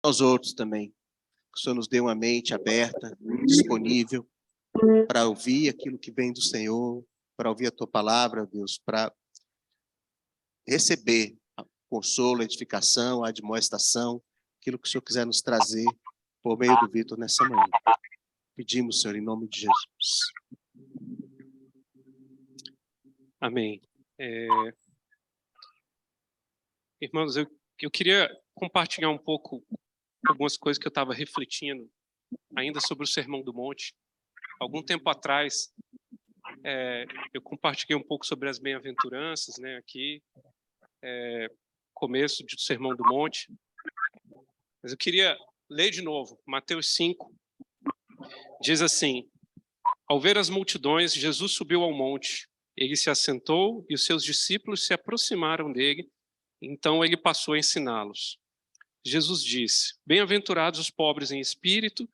aos outros também. Que o Senhor nos dê uma mente aberta, disponível, para ouvir aquilo que vem do Senhor, para ouvir a Tua palavra, Deus, para receber a consolo, a edificação, a admoestação, aquilo que o Senhor quiser nos trazer por meio do Vitor nessa manhã. Pedimos, Senhor, em nome de Jesus. Amém. Irmãos, eu queria compartilhar um pouco algumas coisas que eu estava refletindo ainda sobre o Sermão do Monte. Algum tempo atrás, eu compartilhei um pouco sobre as bem-aventuranças, né, aqui, começo do Sermão do Monte. Mas eu queria ler de novo, Mateus 5, diz assim: ao ver as multidões, Jesus subiu ao monte. Ele se assentou e os seus discípulos se aproximaram dele. Então ele passou a ensiná-los. Jesus disse: bem-aventurados os pobres em espírito,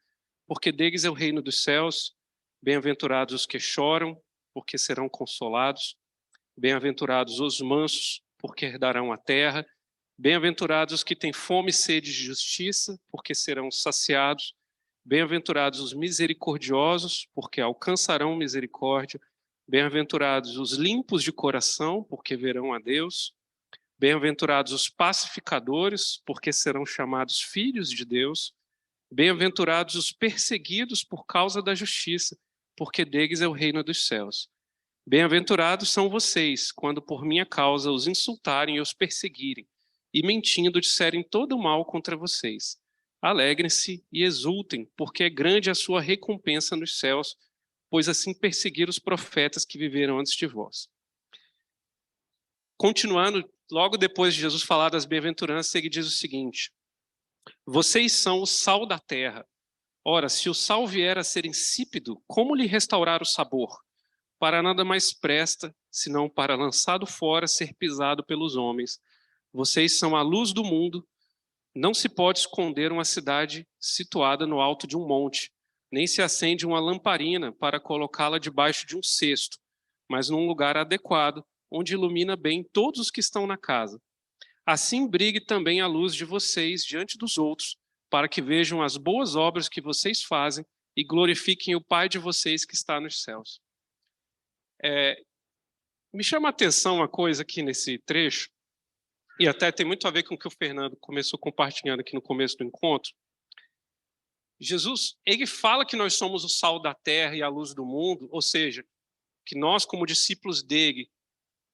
porque deles é o reino dos céus. Bem-aventurados os que choram, porque serão consolados. Bem-aventurados os mansos, porque herdarão a terra. Bem-aventurados os que têm fome e sede de justiça, porque serão saciados. Bem-aventurados os misericordiosos, porque alcançarão misericórdia. Bem-aventurados os limpos de coração, porque verão a Deus. Bem-aventurados os pacificadores, porque serão chamados filhos de Deus. Bem-aventurados os perseguidos por causa da justiça, porque deles é o reino dos céus. Bem-aventurados são vocês, quando por minha causa os insultarem e os perseguirem, e mentindo disserem todo o mal contra vocês. Alegrem-se e exultem, porque é grande a sua recompensa nos céus, pois assim perseguiram os profetas que viveram antes de vós. Continuando, logo depois de Jesus falar das bem-aventuranças, ele diz o seguinte: vocês são o sal da terra. Ora, se o sal vier a ser insípido, como lhe restaurar o sabor? Para nada mais presta, senão para, lançado fora, ser pisado pelos homens. Vocês são a luz do mundo. Não se pode esconder uma cidade situada no alto de um monte, nem se acende uma lamparina para colocá-la debaixo de um cesto, mas num lugar adequado, onde ilumina bem todos os que estão na casa. Assim brilhe também a luz de vocês diante dos outros, para que vejam as boas obras que vocês fazem e glorifiquem o Pai de vocês que está nos céus. Me chama a atenção uma coisa aqui nesse trecho, e até tem muito a ver com o que o Fernando começou compartilhando aqui no começo do encontro. Jesus, ele fala que nós somos o sal da terra e a luz do mundo, ou seja, que nós, como discípulos dele,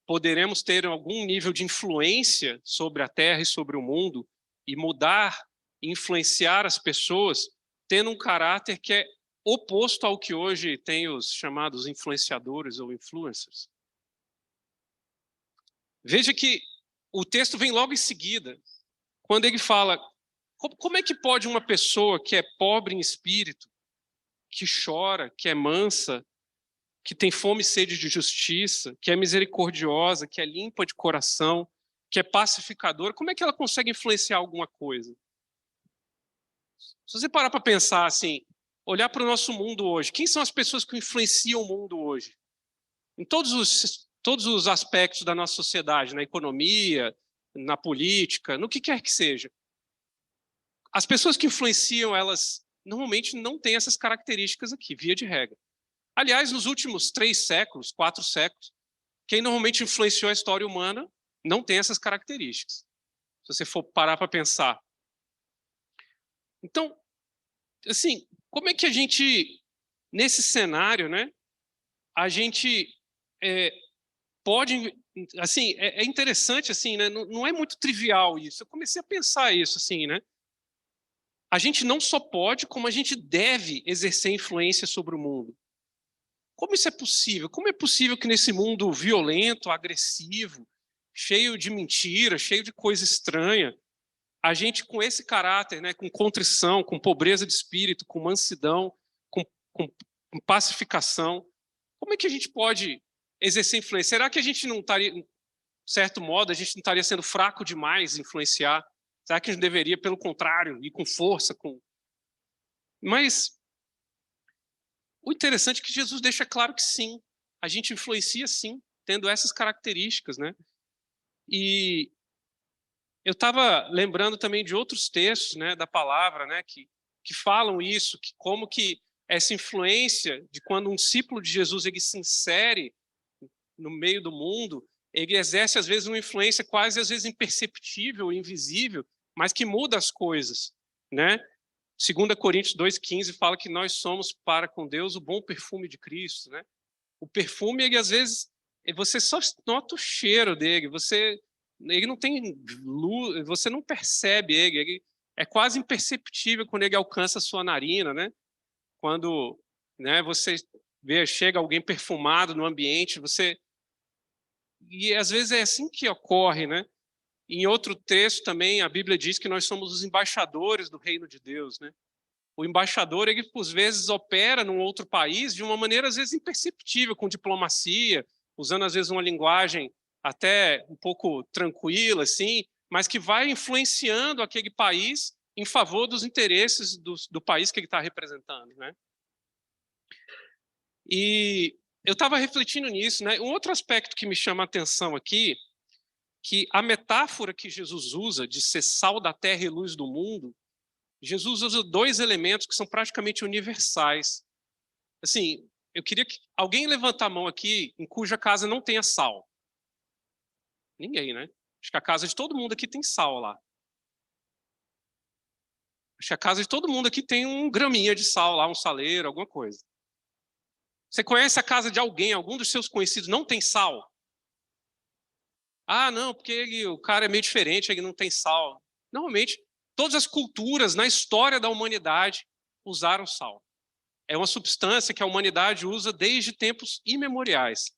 poderemos ter algum nível de influência sobre a terra e sobre o mundo e mudar, influenciar as pessoas, tendo um caráter que é oposto ao que hoje tem os chamados influenciadores ou influencers. Veja que o texto vem logo em seguida, quando ele fala: como é que pode uma pessoa que é pobre em espírito, que chora, que é mansa, que tem fome e sede de justiça, que é misericordiosa, que é limpa de coração, que é pacificadora, como é que ela consegue influenciar alguma coisa? Se você parar para pensar assim, olhar para o nosso mundo hoje, quem são as pessoas que influenciam o mundo hoje? Em todos os aspectos da nossa sociedade, na economia, na política, no que quer que seja. As pessoas que influenciam, elas normalmente não têm essas características aqui, via de regra. Aliás, nos últimos 3 séculos, 4 séculos, quem normalmente influenciou a história humana não tem essas características. Se você for parar para pensar. Então, assim, como é que a gente, nesse cenário, né, a gente pode, assim, é interessante, assim, né, não é muito trivial isso. Eu comecei a pensar isso, assim, né? A gente não só pode, como a gente deve exercer influência sobre o mundo. Como isso é possível? Como é possível que nesse mundo violento, agressivo, cheio de mentira, cheio de coisa estranha, a gente com esse caráter, né, com contrição, com pobreza de espírito, com mansidão, com pacificação, como é que a gente pode exercer influência? Será que a gente não estaria, de certo modo, a gente não estaria sendo fraco demais em influenciar? Será que a gente deveria, pelo contrário, ir com força? Mas o interessante é que Jesus deixa claro que sim, a gente influencia sim, tendo essas características, né? E eu estava lembrando também de outros textos, né, da palavra, né, que falam isso, que como que essa influência de quando um discípulo de Jesus ele se insere no meio do mundo, ele exerce às vezes uma influência quase às vezes imperceptível, invisível, mas que muda as coisas, né? 2 Coríntios 2,15 fala que nós somos para com Deus o bom perfume de Cristo, né? O perfume, ele às vezes, você só nota o cheiro dele, ele não tem luz, você não percebe ele é quase imperceptível quando ele alcança a sua narina, né? Quando, né, você vê, chega alguém perfumado no ambiente, e às vezes é assim que ocorre, né? Em outro texto também, a Bíblia diz que nós somos os embaixadores do reino de Deus, né? O embaixador, ele, por vezes, opera num outro país de uma maneira, às vezes, imperceptível, com diplomacia, usando, às vezes, uma linguagem até um pouco tranquila, assim, mas que vai influenciando aquele país em favor dos interesses do país que ele está representando, né? E eu estava refletindo nisso, né? Um outro aspecto que me chama a atenção aqui, que a metáfora que Jesus usa de ser sal da terra e luz do mundo, Jesus usa dois elementos que são praticamente universais. Assim, eu queria que alguém levantar a mão aqui em cuja casa não tenha sal. Ninguém, né? Acho que a casa de todo mundo aqui tem sal lá. Acho que a casa de todo mundo aqui tem um graminha de sal lá, um saleiro, alguma coisa. Você conhece a casa de alguém, algum dos seus conhecidos não tem sal? Ah, não, porque o cara é meio diferente, ele não tem sal. Normalmente, todas as culturas na história da humanidade usaram sal. É uma substância que a humanidade usa desde tempos imemoriais.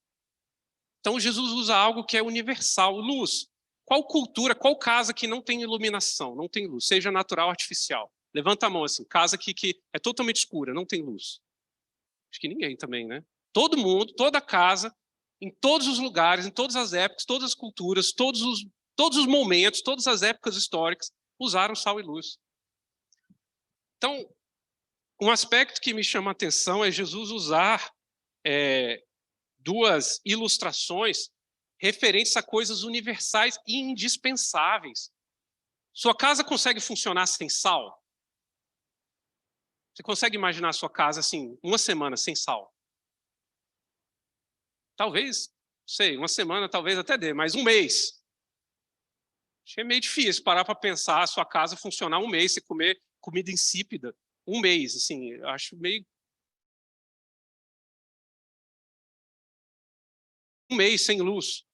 Então, Jesus usa algo que é universal, luz. Qual cultura, qual casa que não tem iluminação, não tem luz, seja natural ou artificial? Levanta a mão assim, casa que é totalmente escura, não tem luz. Acho que ninguém também, né? Todo mundo, toda casa, em todos os lugares, em todas as épocas, todas as culturas, todos os momentos, todas as épocas históricas, usaram sal e luz. Então, um aspecto que me chama a atenção é Jesus usar duas ilustrações referentes a coisas universais e indispensáveis. Sua casa consegue funcionar sem sal? Você consegue imaginar a sua casa assim, uma semana sem sal? Talvez, sei, uma semana talvez até dê, mas um mês. Acho que é meio difícil parar para pensar a sua casa funcionar um mês, você comer comida insípida, um mês, assim, acho meio... Um mês sem luz.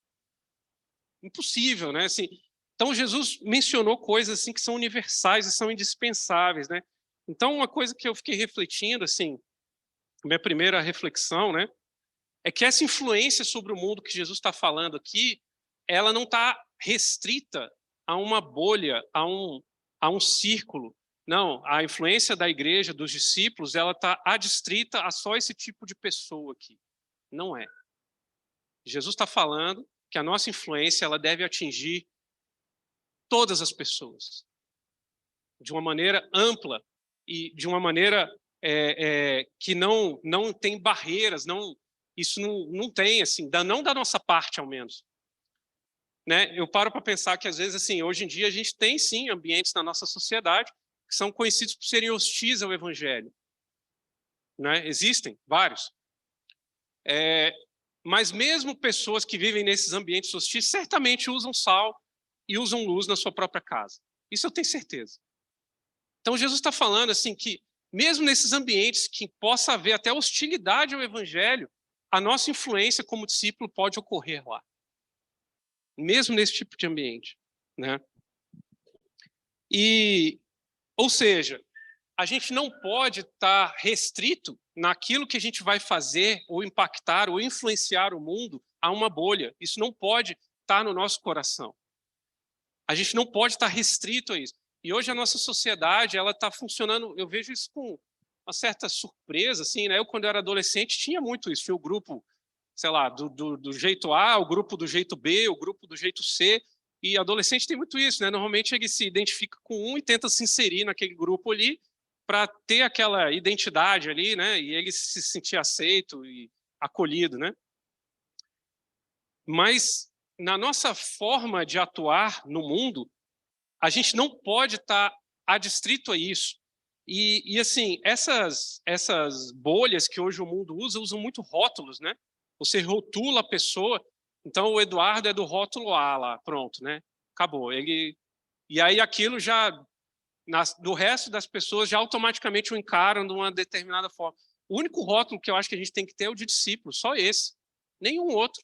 Impossível, né? Assim, então, Jesus mencionou coisas assim que são universais e são indispensáveis, né? Então, uma coisa que eu fiquei refletindo, assim, minha primeira reflexão, né, é que essa influência sobre o mundo que Jesus está falando aqui, ela não está restrita a uma bolha, a um círculo. Não, a influência da igreja, dos discípulos, ela está adstrita a só esse tipo de pessoa aqui. Não é. Jesus está falando que a nossa influência ela deve atingir todas as pessoas, de uma maneira ampla e de uma maneira que não tem barreiras, isso não tem, assim, não da nossa parte, ao menos. Né? Eu paro para pensar que, às vezes, assim, hoje em dia, a gente tem, sim, ambientes na nossa sociedade que são conhecidos por serem hostis ao evangelho. Né? Existem vários. Mas mesmo pessoas que vivem nesses ambientes hostis certamente usam sal e usam luz na sua própria casa. Isso eu tenho certeza. Então, Jesus está falando assim que, mesmo nesses ambientes que possa haver até hostilidade ao evangelho, a nossa influência como discípulo pode ocorrer lá. Mesmo nesse tipo de ambiente. Né? Ou seja, a gente não pode estar restrito naquilo que a gente vai fazer, ou impactar, ou influenciar o mundo a uma bolha. Isso não pode estar no nosso coração. A gente não pode estar restrito a isso. E hoje a nossa sociedade, ela está funcionando, eu vejo isso com uma certa surpresa, assim, né? Eu, quando eu era adolescente, tinha muito isso. Tinha o grupo, sei lá, do jeito A, o grupo do jeito B, o grupo do jeito C. E adolescente tem muito isso, né? Normalmente ele se identifica com um e tenta se inserir naquele grupo ali para ter aquela identidade ali, né? E ele se sentir aceito e acolhido, né? Mas na nossa forma de atuar no mundo, a gente não pode estar adstrito a isso. E assim, essas bolhas que hoje o mundo usa, usam muito rótulos, né? Você rotula a pessoa, então o Eduardo é do rótulo A lá, pronto, né? Acabou. E aí aquilo já, do resto das pessoas, já automaticamente o encaram de uma determinada forma. O único rótulo que eu acho que a gente tem que ter é o de discípulo, só esse, nenhum outro.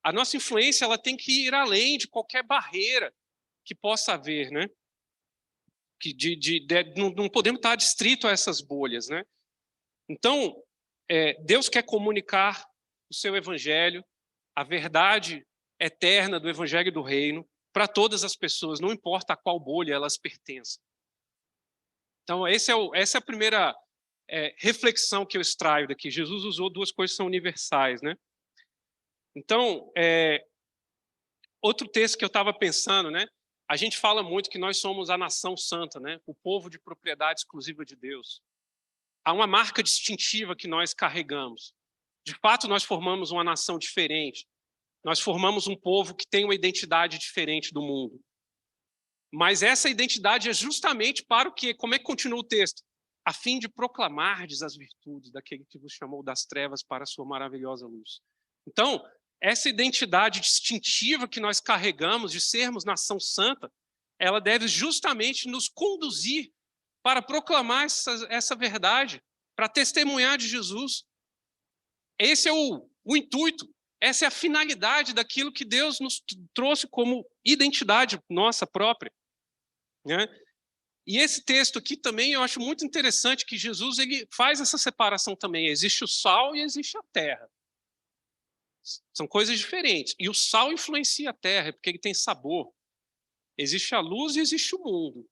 A nossa influência ela tem que ir além de qualquer barreira que possa haver, né? Não podemos estar adstrito a essas bolhas, né? Então, Deus quer comunicar o seu evangelho, a verdade eterna do evangelho do reino, para todas as pessoas, não importa a qual bolha elas pertencem. Então, essa é a primeira reflexão que eu extraio daqui. Jesus usou duas coisas que são universais, né? Então, outro texto que eu estava pensando, né? A gente fala muito que nós somos a nação santa, né? O povo de propriedade exclusiva de Deus. Há uma marca distintiva que nós carregamos. De fato, nós formamos uma nação diferente. Nós formamos um povo que tem uma identidade diferente do mundo. Mas essa identidade é justamente para o quê? Como é que continua o texto? A fim de proclamardes as virtudes daquele que vos chamou das trevas para a sua maravilhosa luz. Então, essa identidade distintiva que nós carregamos de sermos nação santa, ela deve justamente nos conduzir para proclamar essa verdade, para testemunhar de Jesus. Esse é o intuito, essa é a finalidade daquilo que Deus nos trouxe como identidade nossa própria, né? E esse texto aqui também eu acho muito interessante que Jesus ele faz essa separação também. Existe o sal e existe a terra. São coisas diferentes. E o sal influencia a terra, porque ele tem sabor. Existe a luz e existe o mundo.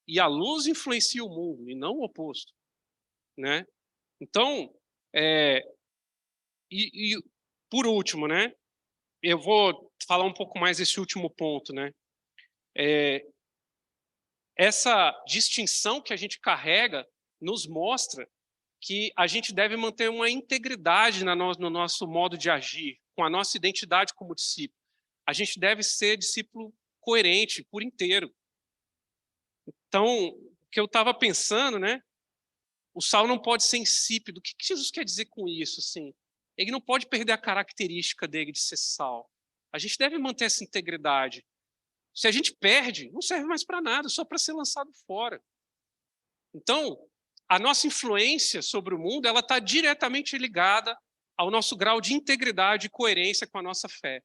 E a luz influencia o mundo, e não o oposto, né? Então, por último, né? Eu vou falar um pouco mais desse último ponto, né? Essa distinção que a gente carrega nos mostra que a gente deve manter uma integridade no nosso modo de agir, com a nossa identidade como discípulo. A gente deve ser discípulo coerente por inteiro. Então, o que eu estava pensando, né? O sal não pode ser insípido. O que Jesus quer dizer com isso? Assim? Ele não pode perder a característica dele de ser sal. A gente deve manter essa integridade. Se a gente perde, não serve mais para nada, só para ser lançado fora. Então, a nossa influência sobre o mundo ela está diretamente ligada ao nosso grau de integridade e coerência com a nossa fé.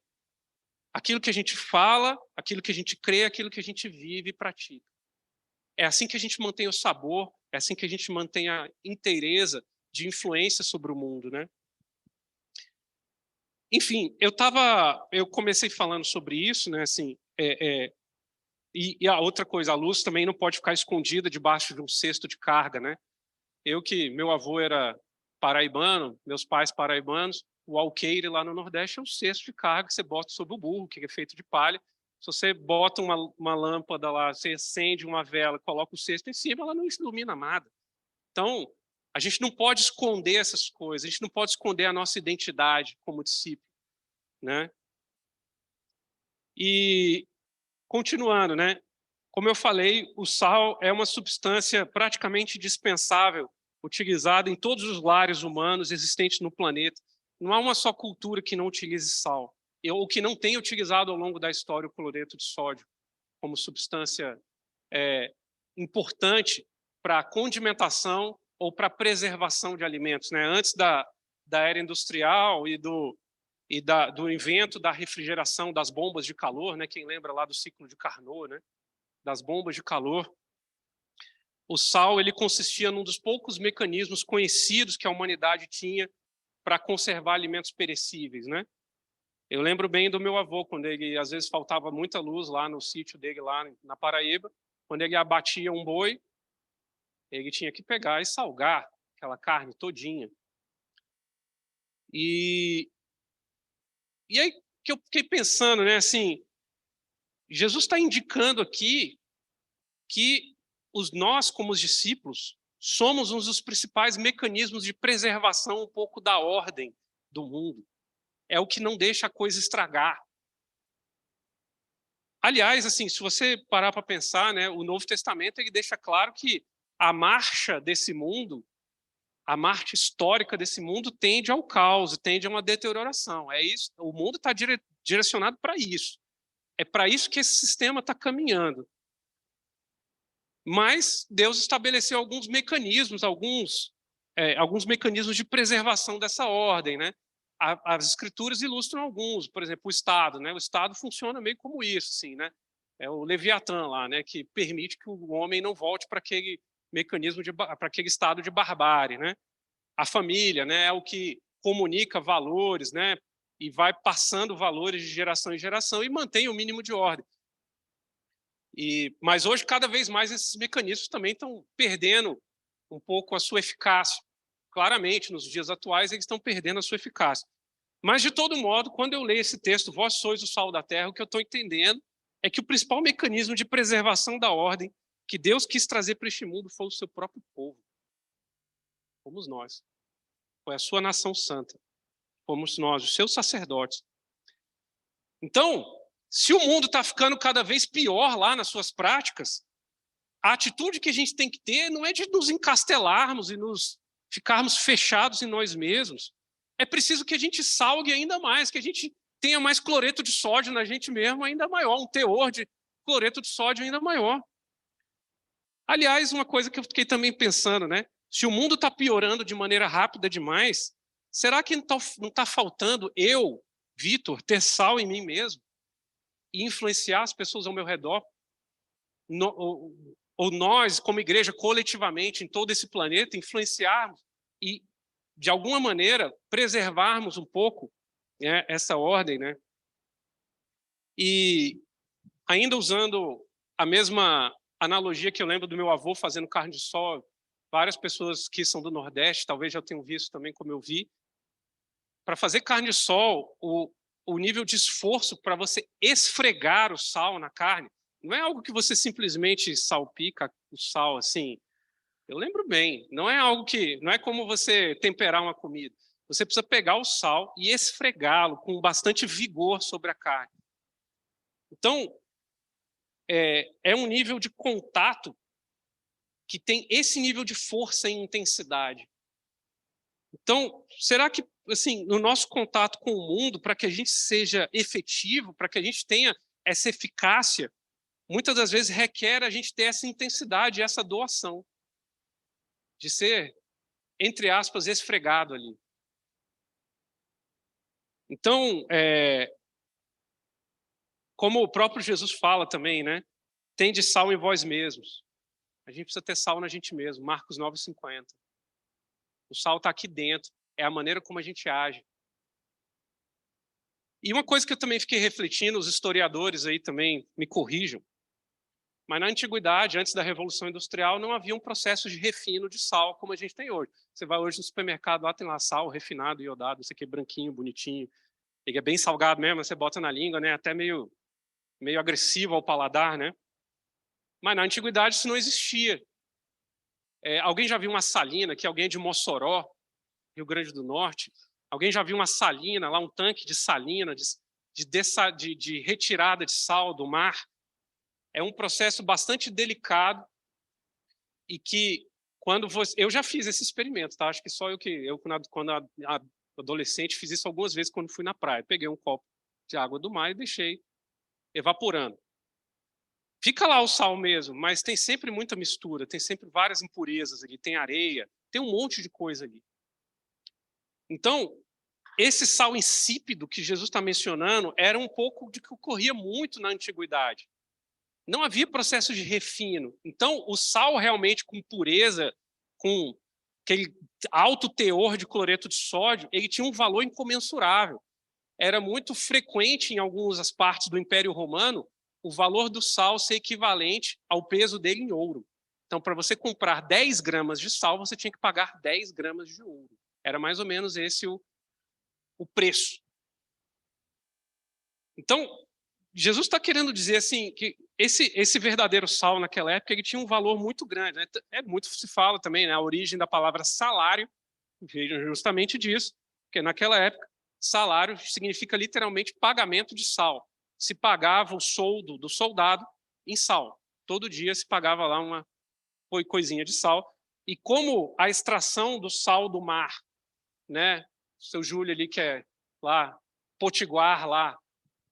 Aquilo que a gente fala, aquilo que a gente crê, aquilo que a gente vive e pratica. É assim que a gente mantém o sabor, é assim que a gente mantém a inteireza de influência sobre o mundo, né? Enfim, eu comecei falando sobre isso, né? Assim, e a outra coisa, a luz também não pode ficar escondida debaixo de um cesto de carga, né? Meu avô era paraibano, meus pais paraibanos, o alqueire lá no Nordeste é um cesto de carga que você bota sobre o burro, que é feito de palha. Se você bota uma lâmpada lá, você acende uma vela, coloca o cesto em cima, ela não ilumina nada. Então, a gente não pode esconder essas coisas, a gente não pode esconder a nossa identidade como discípulo, né? E, continuando, né? Como eu falei, o sal é uma substância praticamente dispensável, utilizada em todos os lares humanos existentes no planeta. Não há uma só cultura que não utilize sal, ou que não tenha utilizado ao longo da história o cloreto de sódio como substância importante para a condimentação ou para a preservação de alimentos, né? Antes da era industrial e do invento da refrigeração das bombas de calor, né? Quem lembra lá do ciclo de Carnot, né? Das bombas de calor, o sal ele consistia num dos poucos mecanismos conhecidos que a humanidade tinha para conservar alimentos perecíveis, né? Eu lembro bem do meu avô, quando ele, às vezes, faltava muita luz lá no sítio dele, lá na Paraíba, quando ele abatia um boi, ele tinha que pegar e salgar aquela carne todinha. E aí que eu fiquei pensando, né, assim, Jesus está indicando aqui que nós, como os discípulos, somos um dos principais mecanismos de preservação um pouco da ordem do mundo. É o que não deixa a coisa estragar. Aliás, assim, se você parar para pensar, né, o Novo Testamento ele deixa claro que a marcha desse mundo, a marcha histórica desse mundo tende ao caos, tende a uma deterioração. É isso, o mundo está direcionado para isso. É para isso que esse sistema está caminhando. Mas Deus estabeleceu alguns mecanismos, alguns mecanismos de preservação dessa ordem, né? As escrituras ilustram alguns, por exemplo, o Estado, né? O Estado funciona meio como isso, assim, né? É o Leviatã lá, né? Que permite que o homem não volte para aquele mecanismo para aquele estado de barbárie, né? A família, né? É o que comunica valores, né? E vai passando valores de geração em geração e mantém o mínimo de ordem. Mas hoje, cada vez mais, esses mecanismos também estão perdendo um pouco a sua eficácia. Claramente, nos dias atuais, eles estão perdendo a sua eficácia. Mas, de todo modo, quando eu leio esse texto, vós sois o sal da terra, o que eu estou entendendo é que o principal mecanismo de preservação da ordem que Deus quis trazer para este mundo foi o seu próprio povo. Fomos nós. Foi a sua nação santa. Fomos nós, os seus sacerdotes. Então, se o mundo está ficando cada vez pior lá nas suas práticas, a atitude que a gente tem que ter não é de nos encastelarmos e nos ficarmos fechados em nós mesmos. É preciso que a gente salgue ainda mais, que a gente tenha mais cloreto de sódio na gente mesmo ainda maior, um teor de cloreto de sódio ainda maior. Aliás, uma coisa que eu fiquei também pensando, né? Se o mundo está piorando de maneira rápida demais, será que não está faltando eu, Vitor, ter sal em mim mesmo e influenciar as pessoas ao meu redor? Ou nós, como igreja, coletivamente, em todo esse planeta, influenciarmos e, de alguma maneira, preservarmos um pouco, né, essa ordem, né? E ainda usando a mesma analogia que eu lembro do meu avô fazendo carne de sol, várias pessoas que são do Nordeste, talvez já tenham visto também como eu vi, para fazer carne de sol, o nível de esforço para você esfregar o sal na carne, não é algo que você simplesmente salpica o sal assim. Eu lembro bem, não é como você temperar uma comida. Você precisa pegar o sal e esfregá-lo com bastante vigor sobre a carne. Então, é um nível de contato que tem esse nível de força e intensidade. Então, será que, assim, no nosso contato com o mundo, para que a gente seja efetivo, para que a gente tenha essa eficácia, muitas das vezes requer a gente ter essa intensidade, essa doação, de ser, entre aspas, esfregado ali. Então, como o próprio Jesus fala também, né? Tende sal em vós mesmos. A gente precisa ter sal na gente mesmo. Marcos 9,50. O sal está aqui dentro. É a maneira como a gente age. E uma coisa que eu também fiquei refletindo, os historiadores aí também me corrijam, mas na antiguidade, antes da Revolução Industrial, não havia um processo de refino de sal como a gente tem hoje. Você vai hoje no supermercado, lá tem lá sal refinado, iodado, isso aqui é branquinho, bonitinho. Ele é bem salgado mesmo, você bota na língua, né? Até meio agressivo ao paladar, né? Mas na antiguidade isso não existia. Alguém já viu uma salina, que alguém é de Mossoró, Rio Grande do Norte? Alguém já viu uma salina, lá um tanque de salina, de retirada de sal do mar? É um processo bastante delicado e que, quando você... Eu já fiz esse experimento, tá? Acho que só quando adolescente, fiz isso algumas vezes quando fui na praia. Peguei um copo de água do mar e deixei evaporando. Fica lá o sal mesmo, mas tem sempre muita mistura, tem sempre várias impurezas ali, tem areia, tem um monte de coisa ali. Então, esse sal insípido que Jesus está mencionando era um pouco de que ocorria muito na antiguidade. Não havia processo de refino. Então, o sal realmente com pureza, com aquele alto teor de cloreto de sódio, ele tinha um valor incomensurável. Era muito frequente em algumas partes do Império Romano o valor do sal ser equivalente ao peso dele em ouro. Então, para você comprar 10 gramas de sal, você tinha que pagar 10 gramas de ouro. Era mais ou menos esse o preço. Então, Jesus está querendo dizer assim que esse verdadeiro sal naquela época ele tinha um valor muito grande, né? Muito se fala também, né? A origem da palavra salário veio justamente disso, porque naquela época salário significa literalmente pagamento de sal. se pagava o soldo do soldado em sal. Todo dia se pagava lá uma coisinha de sal. E como a extração do sal do mar, né? O seu Júlio ali que é lá, potiguar lá,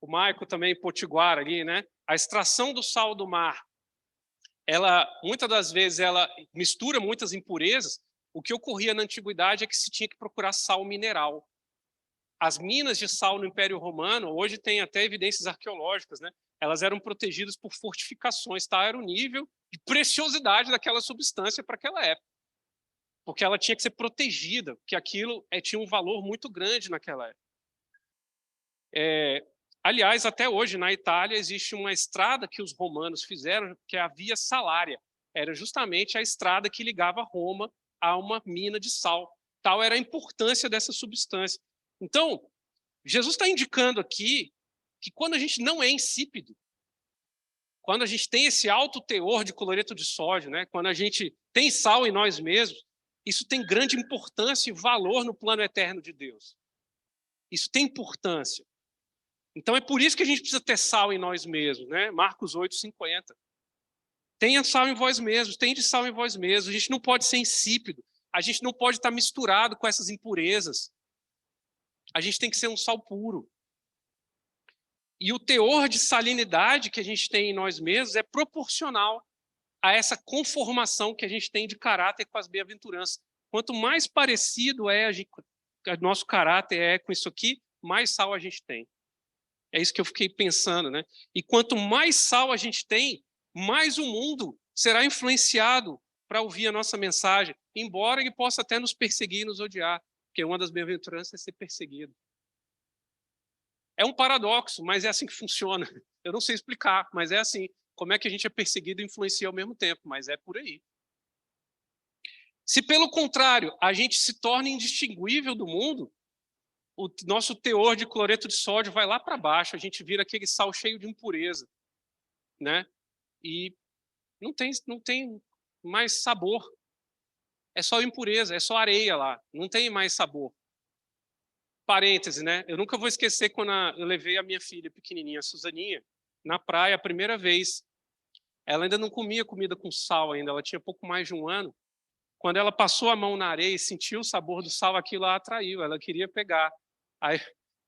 o Maico também potiguar ali, né? A extração do sal do mar, ela, muitas das vezes, ela mistura muitas impurezas. O que ocorria na antiguidade é que se tinha que procurar sal mineral. As minas de sal no Império Romano, hoje tem até evidências arqueológicas, né? Elas eram protegidas por fortificações, tá? Era o nível de preciosidade daquela substância para aquela época. Porque ela tinha que ser protegida, porque aquilo tinha um valor muito grande naquela época. Aliás, até hoje, na Itália, existe uma estrada que os romanos fizeram, que é a Via Salária. Era justamente a estrada que ligava Roma a uma mina de sal. Tal era a importância dessa substância. Então, Jesus está indicando aqui que quando a gente não é insípido, quando a gente tem esse alto teor de cloreto de sódio, né, quando a gente tem sal em nós mesmos, isso tem grande importância e valor no plano eterno de Deus. Isso tem importância. Então é por isso que a gente precisa ter sal em nós mesmos, né? Marcos 8:50. Tenha sal em vós mesmos, tenha sal em vós mesmos. A gente não pode ser insípido, a gente não pode estar misturado com essas impurezas. A gente tem que ser um sal puro. E o teor de salinidade que a gente tem em nós mesmos é proporcional a essa conformação que a gente tem de caráter com as bem-aventuranças. Quanto mais parecido nosso caráter é com isso aqui, mais sal a gente tem. É isso que eu fiquei pensando, né? E quanto mais sal a gente tem, mais o mundo será influenciado para ouvir a nossa mensagem, embora ele possa até nos perseguir e nos odiar, porque uma das bem-aventuranças é ser perseguido. É um paradoxo, mas é assim que funciona. Eu não sei explicar, mas é assim. Como é que a gente é perseguido e influencia ao mesmo tempo, mas é por aí. Se, pelo contrário, a gente se torna indistinguível do mundo, o nosso teor de cloreto de sódio vai lá para baixo, a gente vira aquele sal cheio de impureza, né? E não tem mais sabor. É só impureza, é só areia lá, não tem mais sabor. Parêntese, né? Eu nunca vou esquecer quando eu levei a minha filha pequenininha, a Suzaninha, na praia a primeira vez. Ela ainda não comia comida com sal ainda, ela tinha pouco mais de 1 ano. Quando ela passou a mão na areia e sentiu o sabor do sal, aquilo a atraiu, ela queria pegar. Aí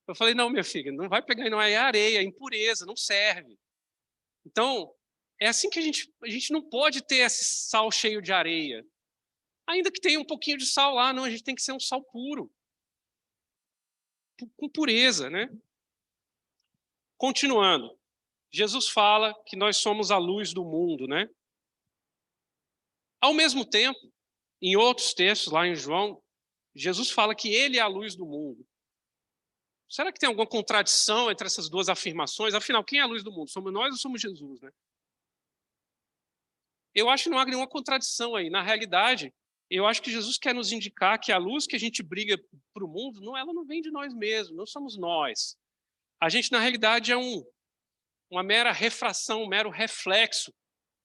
eu falei, não, minha filha, não vai pegar, não, é areia, é impureza, não serve. Então, é assim que a gente não pode ter esse sal cheio de areia. Ainda que tenha um pouquinho de sal lá, não, a gente tem que ser um sal puro. Com pureza, né? Continuando. Jesus fala que nós somos a luz do mundo, né? Ao mesmo tempo, em outros textos, lá em João, Jesus fala que ele é a luz do mundo. Será que tem alguma contradição entre essas duas afirmações? Afinal, quem é a luz do mundo? Somos nós ou somos Jesus, né? Eu acho que não há nenhuma contradição aí. Na realidade, eu acho que Jesus quer nos indicar que a luz que a gente briga para o mundo, ela não vem de nós mesmos, não somos nós. A gente, na realidade, é uma mera refração, um mero reflexo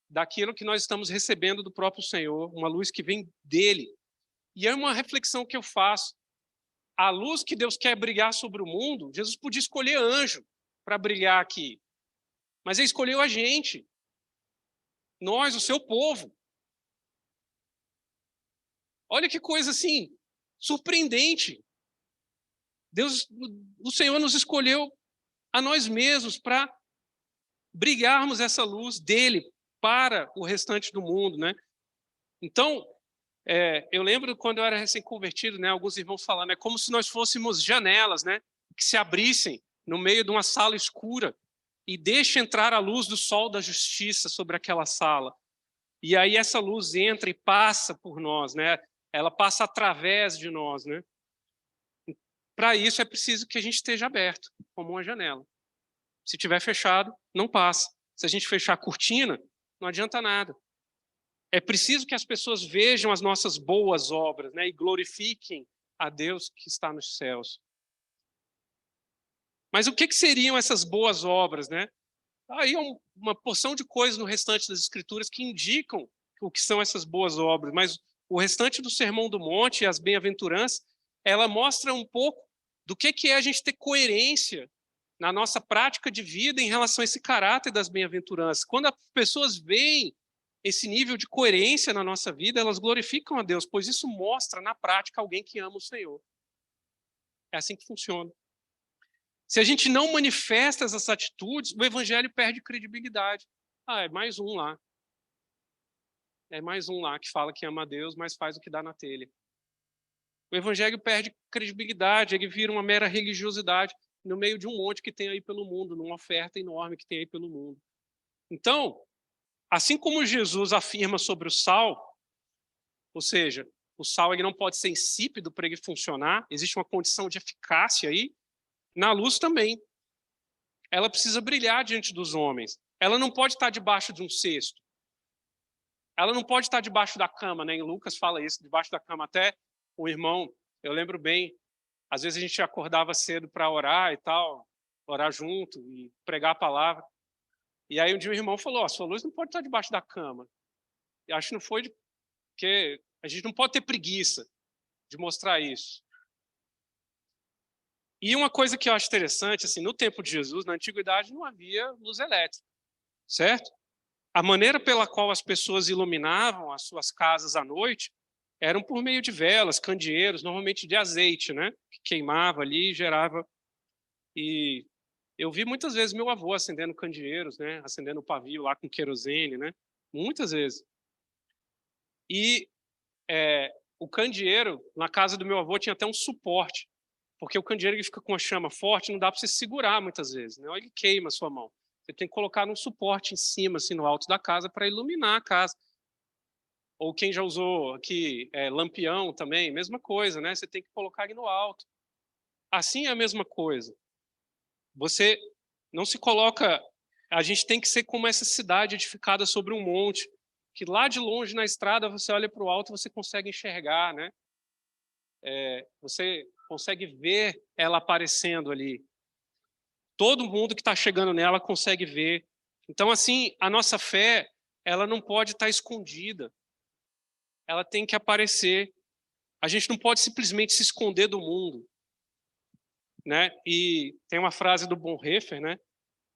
daquilo que nós estamos recebendo do próprio Senhor, uma luz que vem dele. E é uma reflexão que eu faço. A luz que Deus quer brilhar sobre o mundo, Jesus podia escolher anjo para brilhar aqui. Mas ele escolheu a gente. Nós, o seu povo. Olha que coisa assim, surpreendente. O Senhor nos escolheu a nós mesmos para brilharmos essa luz dele para o restante do mundo, né? Então, eu lembro quando eu era recém-convertido, né? Alguns irmãos falando, é como se nós fôssemos janelas, né? Que se abrissem no meio de uma sala escura e deixe entrar a luz do sol da justiça sobre aquela sala. E aí essa luz entra e passa por nós, né? Ela passa através de nós, né? Para isso é preciso que a gente esteja aberto, como uma janela. Se tiver fechado, não passa. Se a gente fechar a cortina, não adianta nada. É preciso que as pessoas vejam as nossas boas obras, né, e glorifiquem a Deus que está nos céus. Mas o que seriam essas boas obras, né? Aí uma porção de coisas no restante das Escrituras que indicam o que são essas boas obras, mas o restante do Sermão do Monte e as bem-aventuranças, ela mostra um pouco do que é a gente ter coerência na nossa prática de vida em relação a esse caráter das bem-aventuranças. Quando as pessoas veem esse nível de coerência na nossa vida, elas glorificam a Deus, pois isso mostra na prática alguém que ama o Senhor. É assim que funciona. Se a gente não manifesta essas atitudes, o evangelho perde credibilidade. Ah, é mais um lá. É mais um lá que fala que ama a Deus, mas faz o que dá na telha. O evangelho perde credibilidade, ele vira uma mera religiosidade no meio de um monte que tem aí pelo mundo, numa oferta enorme que tem aí pelo mundo. Então, assim como Jesus afirma sobre o sal, ou seja, o sal ele não pode ser insípido para ele funcionar, existe uma condição de eficácia aí, na luz também. Ela precisa brilhar diante dos homens. Ela não pode estar debaixo de um cesto. Ela não pode estar debaixo da cama, né? Em Lucas fala isso, debaixo da cama. Até o irmão, eu lembro bem, às vezes a gente acordava cedo para orar e tal, orar junto e pregar a palavra. E aí um dia o irmão falou, sua luz não pode estar debaixo da cama. Eu acho que não foi porque a gente não pode ter preguiça de mostrar isso. E uma coisa que eu acho interessante, assim, no tempo de Jesus, na antiguidade, não havia luz elétrica, certo? A maneira pela qual as pessoas iluminavam as suas casas à noite eram por meio de velas, candeeiros, normalmente de azeite, né? Que queimava ali e gerava. E eu vi muitas vezes meu avô acendendo candeeiros, né? Acendendo o pavio lá com querosene, né? Muitas vezes. E o candeeiro, na casa do meu avô, tinha até um suporte, porque o candeeiro ele fica com a chama forte, não dá para você segurar muitas vezes, né? Ou ele queima a sua mão. Você tem que colocar num suporte em cima, assim, no alto da casa, para iluminar a casa. Ou quem já usou aqui lampião também, mesma coisa, né? Você tem que colocar ele no alto. Assim é a mesma coisa. Você não se coloca... A gente tem que ser como essa cidade edificada sobre um monte, que lá de longe na estrada você olha para o alto e você consegue enxergar, né? Você consegue ver ela aparecendo ali. Todo mundo que está chegando nela consegue ver. Então, assim, a nossa fé, ela não pode estar escondida. Ela tem que aparecer. A gente não pode simplesmente se esconder do mundo, né? E tem uma frase do Bonhoeffer, né,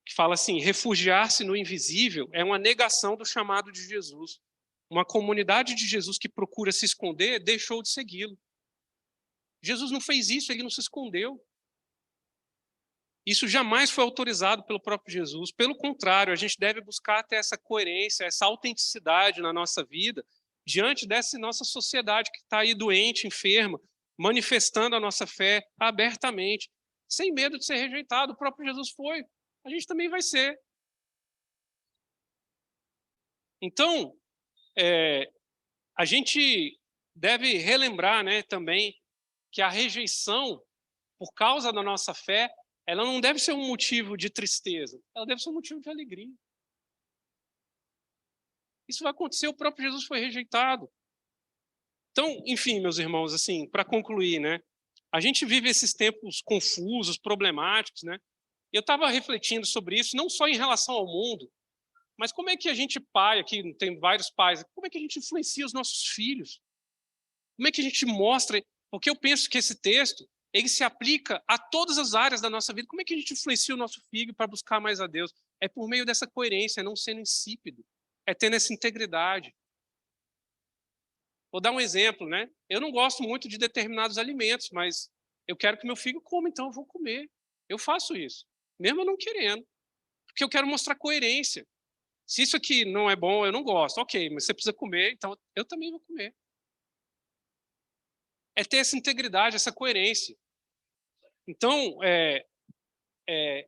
que fala assim: refugiar-se no invisível é uma negação do chamado de Jesus. Uma comunidade de Jesus que procura se esconder deixou de segui-lo. Jesus não fez isso, ele não se escondeu. Isso jamais foi autorizado pelo próprio Jesus. Pelo contrário, a gente deve buscar ter essa coerência, essa autenticidade na nossa vida, diante dessa nossa sociedade que está aí doente, enferma, manifestando a nossa fé abertamente, sem medo de ser rejeitado. O próprio Jesus foi, a gente também vai ser. Então, a gente deve relembrar, né, também que a rejeição, por causa da nossa fé, ela não deve ser um motivo de tristeza, ela deve ser um motivo de alegria. Isso vai acontecer, o próprio Jesus foi rejeitado. Então, enfim, meus irmãos, assim, para concluir, né? A gente vive esses tempos confusos, problemáticos, né? Eu estava refletindo sobre isso, não só em relação ao mundo, mas como é que a gente, pai, aqui tem vários pais, como é que a gente influencia os nossos filhos? Como é que a gente mostra? Porque eu penso que esse texto, ele se aplica a todas as áreas da nossa vida. Como é que a gente influencia o nosso filho para buscar mais a Deus? É por meio dessa coerência, é não sendo insípido, é tendo essa integridade. Vou dar um exemplo, né? Eu não gosto muito de determinados alimentos, mas eu quero que meu filho coma, então eu vou comer. Eu faço isso, mesmo eu não querendo, porque eu quero mostrar coerência. Se isso aqui não é bom, eu não gosto. Ok, mas você precisa comer, então eu também vou comer. É ter essa integridade, essa coerência. Então,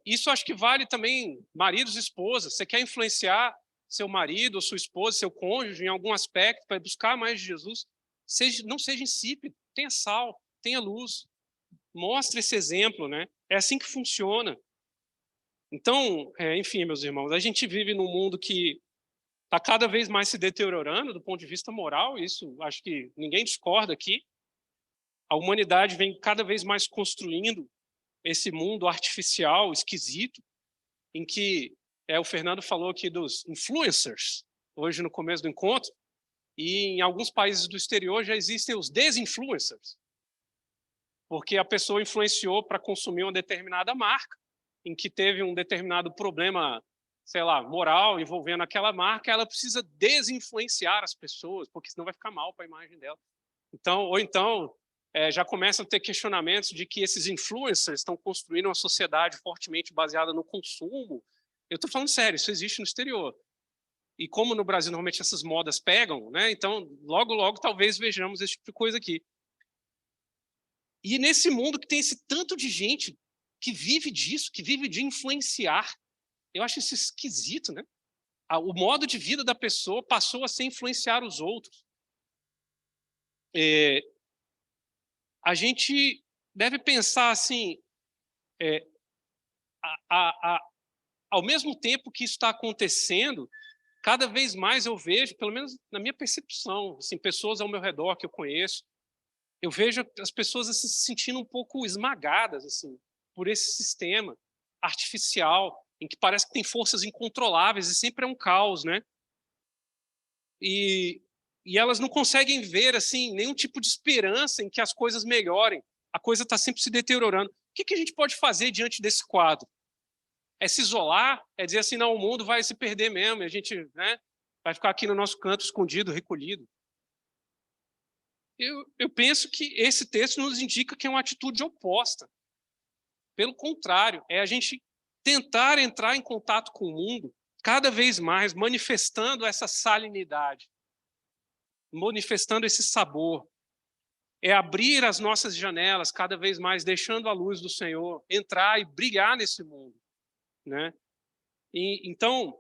isso acho que vale também maridos e esposas. Você quer influenciar seu marido, ou sua esposa, seu cônjuge em algum aspecto para buscar mais de Jesus? Não seja insípido, tenha sal, tenha luz. Mostre esse exemplo, né? É assim que funciona. Então, enfim, meus irmãos, a gente vive num mundo que está cada vez mais se deteriorando do ponto de vista moral, isso acho que ninguém discorda aqui. A humanidade vem cada vez mais construindo esse mundo artificial, esquisito, em que o Fernando falou aqui dos influencers, hoje no começo do encontro, e em alguns países do exterior já existem os desinfluencers, porque a pessoa influenciou para consumir uma determinada marca, em que teve um determinado problema, sei lá, moral envolvendo aquela marca, ela precisa desinfluenciar as pessoas, porque senão vai ficar mal para a imagem dela. Então, ou então, já começam a ter questionamentos de que esses influencers estão construindo uma sociedade fortemente baseada no consumo. Eu estou falando sério, isso existe no exterior. E como no Brasil normalmente essas modas pegam, né? Então, logo, logo, talvez vejamos esse tipo de coisa aqui. E nesse mundo que tem esse tanto de gente que vive disso, que vive de influenciar, eu acho isso esquisito, né? O modo de vida da pessoa passou a ser influenciar os outros. A gente deve pensar assim, ao mesmo tempo que isso está acontecendo, cada vez mais eu vejo, pelo menos na minha percepção, assim, pessoas ao meu redor que eu conheço, eu vejo as pessoas assim, se sentindo um pouco esmagadas assim, por esse sistema artificial, em que parece que tem forças incontroláveis e sempre é um caos, né? E elas não conseguem ver assim nenhum tipo de esperança em que as coisas melhorem. A coisa está sempre se deteriorando. O que a gente pode fazer diante desse quadro? É se isolar? É dizer assim, não, o mundo vai se perder mesmo, e a gente, né, vai ficar aqui no nosso canto escondido, recolhido? Eu penso que esse texto nos indica que é uma atitude oposta. Pelo contrário, é a gente tentar entrar em contato com o mundo cada vez mais, manifestando essa salinidade, manifestando esse sabor. É abrir as nossas janelas cada vez mais, deixando a luz do Senhor entrar e brilhar nesse mundo, né? Então,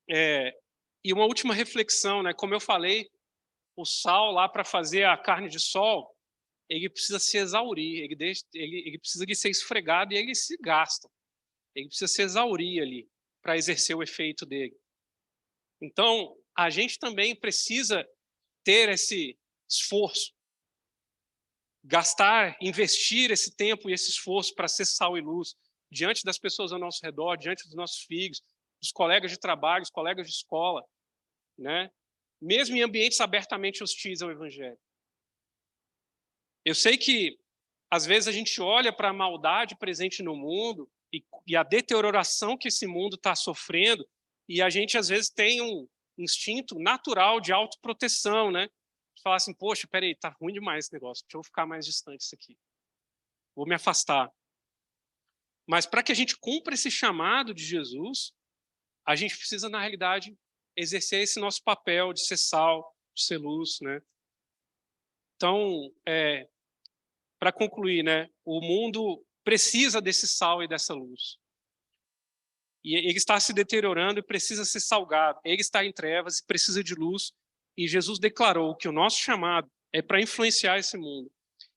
e uma última reflexão, né? Como eu falei, o sal lá para fazer a carne de sol, ele precisa se exaurir, ele precisa de ser esfregado e ele se gasta. Ele precisa se exaurir ali para exercer o efeito dele. Então, a gente também precisa ter esse esforço, gastar, investir esse tempo e esse esforço para ser sal e luz diante das pessoas ao nosso redor, diante dos nossos filhos, dos colegas de trabalho, dos colegas de escola, né? Mesmo em ambientes abertamente hostis ao evangelho. Eu sei que às vezes a gente olha para a maldade presente no mundo e a deterioração que esse mundo está sofrendo, e a gente às vezes tem um instinto natural de autoproteção, né? De falar assim, poxa, peraí, tá ruim demais esse negócio, deixa eu ficar mais distante disso aqui. Vou me afastar. Mas para que a gente cumpra esse chamado de Jesus, a gente precisa, na realidade, exercer esse nosso papel de ser sal, de ser luz, né? Então, para concluir, né, o mundo precisa desse sal e dessa luz. E ele está se deteriorando e precisa ser salgado. Ele está em trevas e precisa de luz. E Jesus declarou que o nosso chamado é para influenciar esse mundo.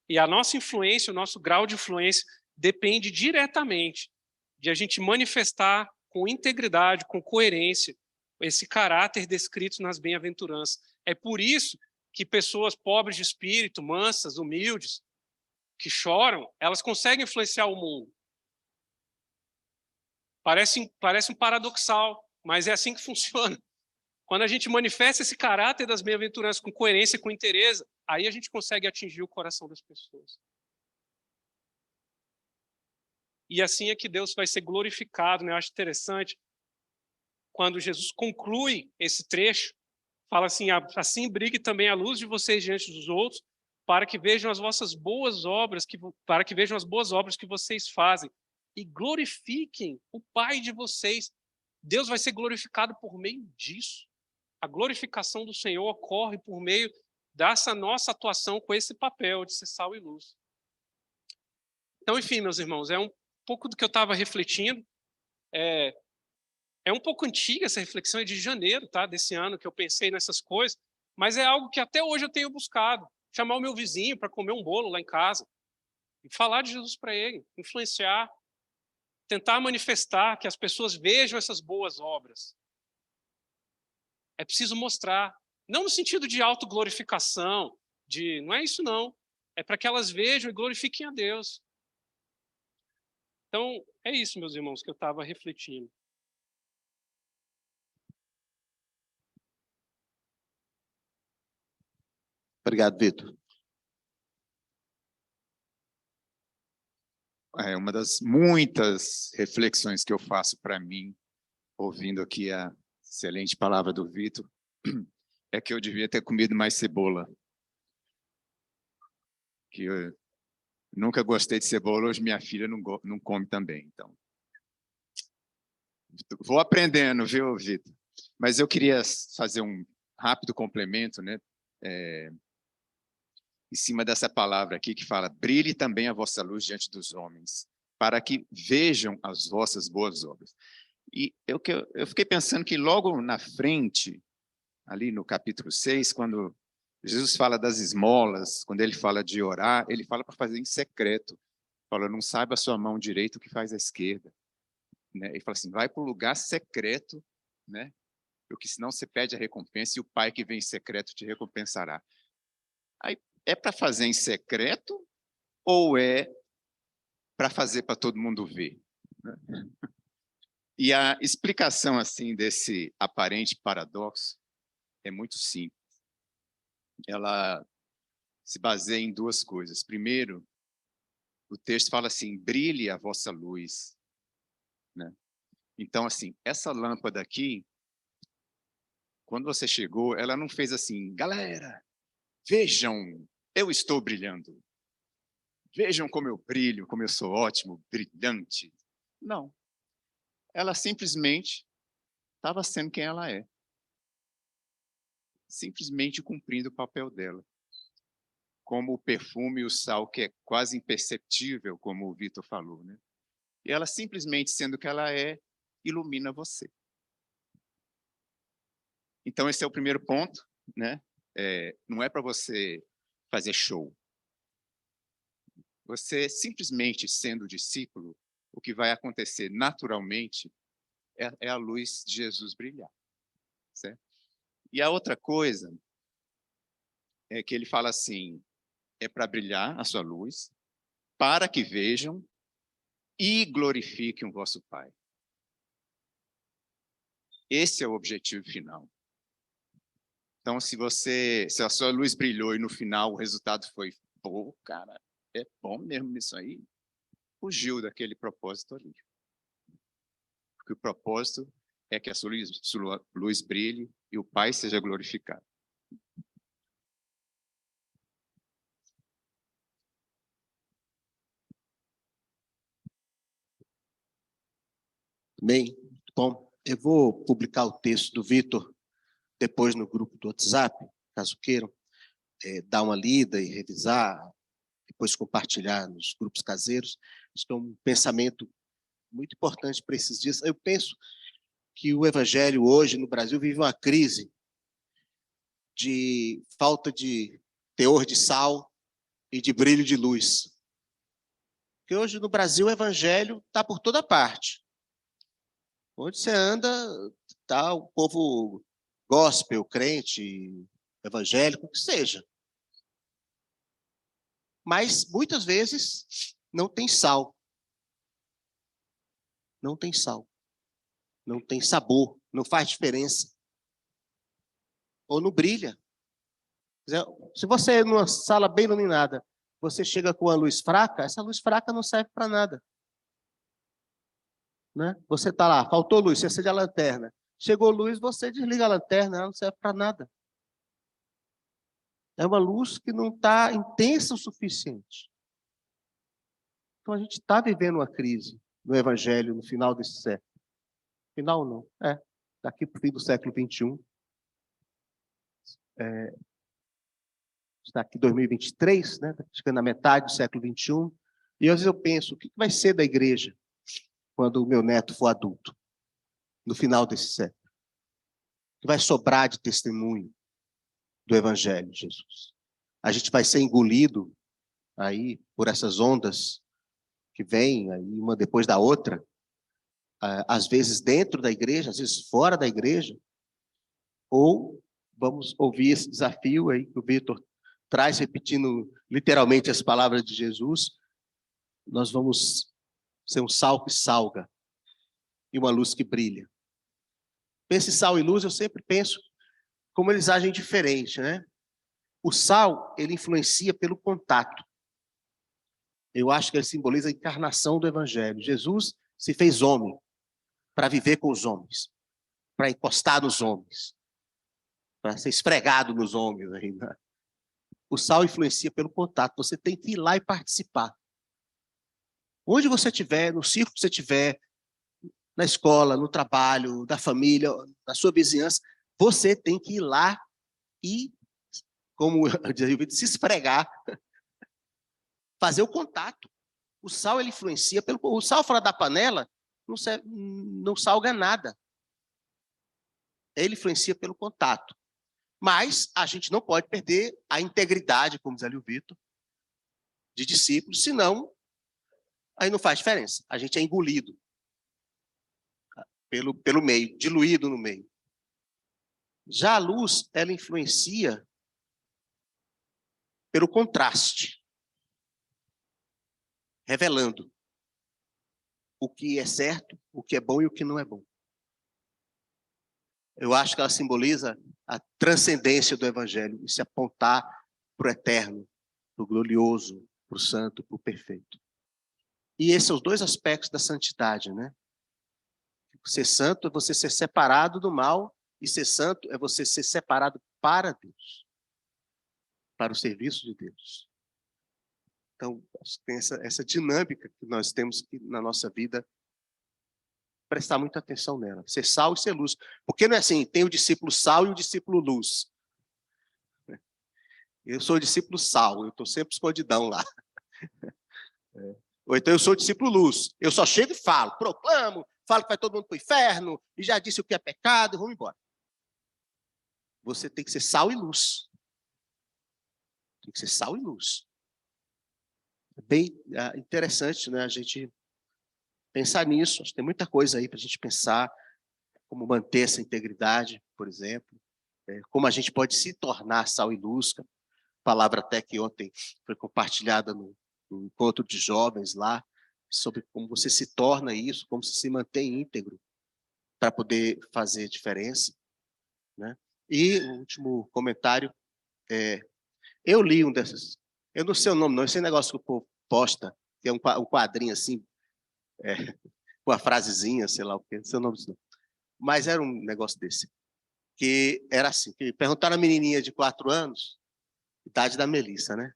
E a nossa influência, o nosso grau de influência, depende diretamente de a gente manifestar com integridade, com coerência, esse caráter descrito nas bem-aventuranças. É por isso que pessoas pobres de espírito, mansas, humildes, que choram, elas conseguem influenciar o mundo. Parece um paradoxal, mas é assim que funciona. Quando a gente manifesta esse caráter das bem-aventuranças com coerência, com interesse, aí a gente consegue atingir o coração das pessoas. E assim é que Deus vai ser glorificado, né? Eu acho interessante, quando Jesus conclui esse trecho, fala assim, assim brigue também a luz de vocês diante dos outros, para que vejam as vossas boas obras, para que vejam as boas obras que vocês fazem e glorifiquem o Pai de vocês. Deus vai ser glorificado por meio disso. A glorificação do Senhor ocorre por meio dessa nossa atuação com esse papel de ser sal e luz. Então, enfim, meus irmãos, é um pouco do que eu estava refletindo. É um pouco antiga essa reflexão, é de janeiro, tá, desse ano, que eu pensei nessas coisas, mas é algo que até hoje eu tenho buscado. Chamar o meu vizinho para comer um bolo lá em casa e falar de Jesus para ele, influenciar, tentar manifestar que as pessoas vejam essas boas obras. É preciso mostrar, não no sentido de autoglorificação, não é isso não, é para que elas vejam e glorifiquem a Deus. Então, é isso, meus irmãos, que eu estava refletindo. Obrigado, Vitor. uma das muitas reflexões que eu faço para mim, ouvindo aqui a excelente palavra do Vitor, é que eu devia ter comido mais cebola. Que eu nunca gostei de cebola, hoje minha filha não come também. Então, vou aprendendo, viu, Vitor? Mas eu queria fazer um rápido complemento, né? Em cima dessa palavra aqui que fala: brilhe também a vossa luz diante dos homens, para que vejam as vossas boas obras. E eu fiquei pensando que logo na frente, ali no capítulo 6, quando Jesus fala das esmolas, quando ele fala de orar, ele fala para fazer em secreto. Fala: não saiba a sua mão direita o que faz a esquerda. Né? Ele fala assim: vai para o lugar secreto, né? Porque senão você pede a recompensa e o Pai que vem em secreto te recompensará. Aí, é para fazer em secreto ou é para fazer para todo mundo ver? E a explicação assim desse aparente paradoxo é muito simples. Ela se baseia em duas coisas. Primeiro, o texto fala assim: brilhe a vossa luz. Né? Então, assim, essa lâmpada aqui, quando você chegou, ela não fez assim: galera, vejam, eu estou brilhando. Vejam como eu brilho, como eu sou ótimo, brilhante. Não. Ela simplesmente estava sendo quem ela é. Simplesmente cumprindo o papel dela. Como o perfume e o sal, que é quase imperceptível, como o Vitor falou. Né? E ela simplesmente sendo o que ela é, ilumina você. Então, esse é o primeiro ponto. Né? Não é para você fazer show. Você simplesmente sendo discípulo, o que vai acontecer naturalmente é a luz de Jesus brilhar. Certo? E a outra coisa é que ele fala assim: é para brilhar a sua luz, para que vejam e glorifiquem o vosso Pai. Esse é o objetivo final. Então, se a sua luz brilhou e no final o resultado foi: pô, cara, é bom mesmo isso aí, fugiu daquele propósito ali. Porque o propósito é que a sua luz brilhe e o Pai seja glorificado. Bem, bom, eu vou publicar o texto do Vitor depois no grupo do WhatsApp, caso queiram, dar uma lida e revisar, depois compartilhar nos grupos caseiros. Isso é um pensamento muito importante para esses dias. Eu penso que o evangelho hoje no Brasil vive uma crise de falta de teor de sal e de brilho de luz. Porque hoje no Brasil o evangelho está por toda parte. Onde você anda, está o povo gospel, crente, evangélico, o que seja. Mas muitas vezes não tem sal. Não tem sal. Não tem sabor, não faz diferença. Ou não brilha. Se você é numa sala bem iluminada, você chega com a luz fraca, essa luz fraca não serve para nada. Né? Você está lá, faltou luz, você acende a lanterna. Chegou luz, você desliga a lanterna, ela não serve para nada. É uma luz que não está intensa o suficiente. Então a gente está vivendo uma crise no Evangelho no final desse século. Final não, daqui para o fim do século XXI. Está aqui 2023, né? Está chegando na metade do século XXI. E às vezes eu penso: o que vai ser da igreja quando o meu neto for adulto, no final desse século? O que vai sobrar de testemunho do Evangelho de Jesus? A gente vai ser engolido aí por essas ondas que vêm aí uma depois da outra, às vezes dentro da igreja, às vezes fora da igreja, ou vamos ouvir esse desafio aí que o Vitor traz, repetindo literalmente as palavras de Jesus: nós vamos ser um sal que salga e uma luz que brilha. Pense sal e luz, eu sempre penso como eles agem diferente, né? O sal, ele influencia pelo contato. Eu acho que ele simboliza a encarnação do Evangelho. Jesus se fez homem para viver com os homens, para encostar nos homens, para ser esfregado nos homens ainda. O sal influencia pelo contato. Você tem que ir lá e participar. Onde você estiver, no circo que você estiver, na escola, no trabalho, da família, na sua vizinhança, você tem que ir lá e, como eu dizia, se esfregar, fazer o contato. O sal, ele influencia pelo... O sal fora da panela não salga nada. Ele influencia pelo contato. Mas a gente não pode perder a integridade, como diz ali o Vitor, de discípulos, senão aí não faz diferença. A gente é engolido pelo meio, diluído no meio. Já a luz, ela influencia pelo contraste, revelando o que é certo, o que é bom e o que não é bom. Eu acho que ela simboliza a transcendência do Evangelho, e se apontar para o eterno, para o glorioso, para o santo, para o perfeito. E esses são os dois aspectos da santidade, né? Ser santo é você ser separado do mal, e ser santo é você ser separado para Deus, para o serviço de Deus. Então, acho que tem essa dinâmica que nós temos que, na nossa vida, prestar muita atenção nela. Ser sal e ser luz. Porque não é assim, tem o discípulo sal e o discípulo luz. Eu sou o discípulo sal, eu estou sempre escondidão lá. Ou então eu sou o discípulo luz. Eu só chego e falo, proclamo, falo que vai todo mundo para o inferno, e já disse o que é pecado, e vamos embora. Você tem que ser sal e luz. Tem que ser sal e luz. É bem interessante, né, a gente pensar nisso. Acho que tem muita coisa aí para a gente pensar, como manter essa integridade, por exemplo, como a gente pode se tornar sal e luz, palavra até que ontem foi compartilhada no encontro de jovens lá, sobre como você se torna isso, como você se mantém íntegro para poder fazer diferença, né? E o último comentário, eu li um desses, eu não sei o nome não, esse negócio que o povo posta, que é um quadrinho assim, com a frasezinha, sei lá o que, não sei o nome disso não. Mas era um negócio desse, que era assim, que perguntaram a menininha de 4 anos, idade da Melissa, né?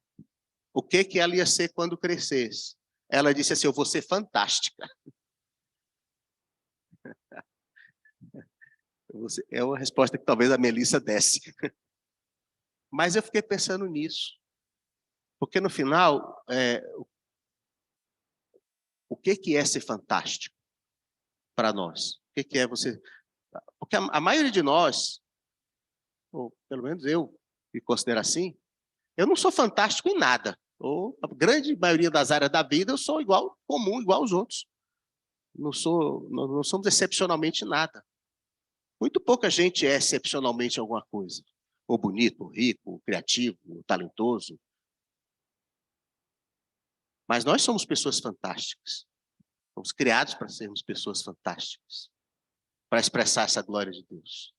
O que ela ia ser quando crescesse? Ela disse assim, eu vou ser fantástica. É uma resposta que talvez a Melissa desse. Mas eu fiquei pensando nisso. Porque no final, o que é ser fantástico para nós? O que é você... Porque a maioria de nós, ou pelo menos eu me considero assim, eu não sou fantástico em nada. Ou a grande maioria das áreas da vida eu sou igual, comum, igual aos outros. Não somos excepcionalmente nada. Muito pouca gente é excepcionalmente alguma coisa. Ou bonito, ou rico, ou criativo, ou talentoso. Mas nós somos pessoas fantásticas. Fomos criados para sermos pessoas fantásticas. Para expressar essa glória de Deus.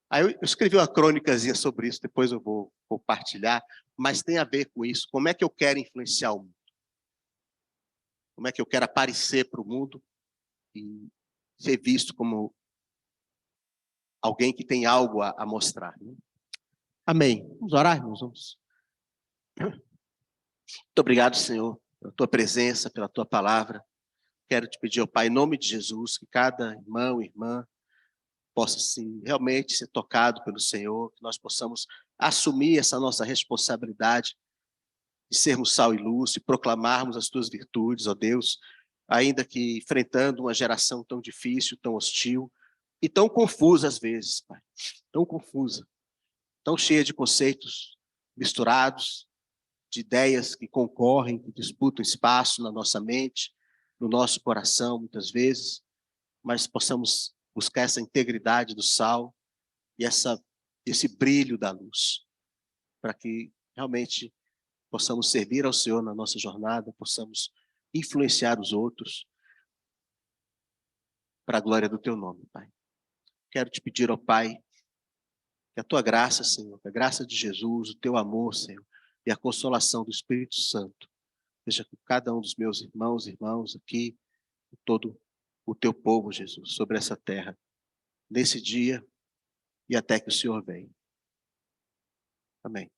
Aí eu escrevi uma crônicazinha sobre isso, depois eu vou compartilhar, mas tem a ver com isso. Como é que eu quero influenciar o mundo? Como é que eu quero aparecer para o mundo e ser visto como alguém que tem algo a mostrar, né? Amém. Vamos orar, irmãos? Vamos. Muito obrigado, Senhor, pela tua presença, pela tua palavra. Quero te pedir, ó Pai, em nome de Jesus, que cada irmão e irmã possa realmente ser tocado pelo Senhor, que nós possamos assumir essa nossa responsabilidade de sermos sal e luz, e proclamarmos as tuas virtudes, ó Deus, ainda que enfrentando uma geração tão difícil, tão hostil e tão confusa às vezes, Pai, tão confusa, tão cheia de conceitos misturados, de ideias que concorrem, que disputam espaço na nossa mente, no nosso coração, muitas vezes, mas possamos buscar essa integridade do sal e esse brilho da luz, para que realmente possamos servir ao Senhor na nossa jornada, possamos influenciar os outros para a glória do teu nome, Pai. Quero te pedir, ó Pai, que a tua graça, Senhor, a graça de Jesus, o teu amor, Senhor, e a consolação do Espírito Santo seja com cada um dos meus irmãos aqui, com todo o teu povo, Jesus, sobre essa terra, nesse dia e até que o Senhor venha. Amém.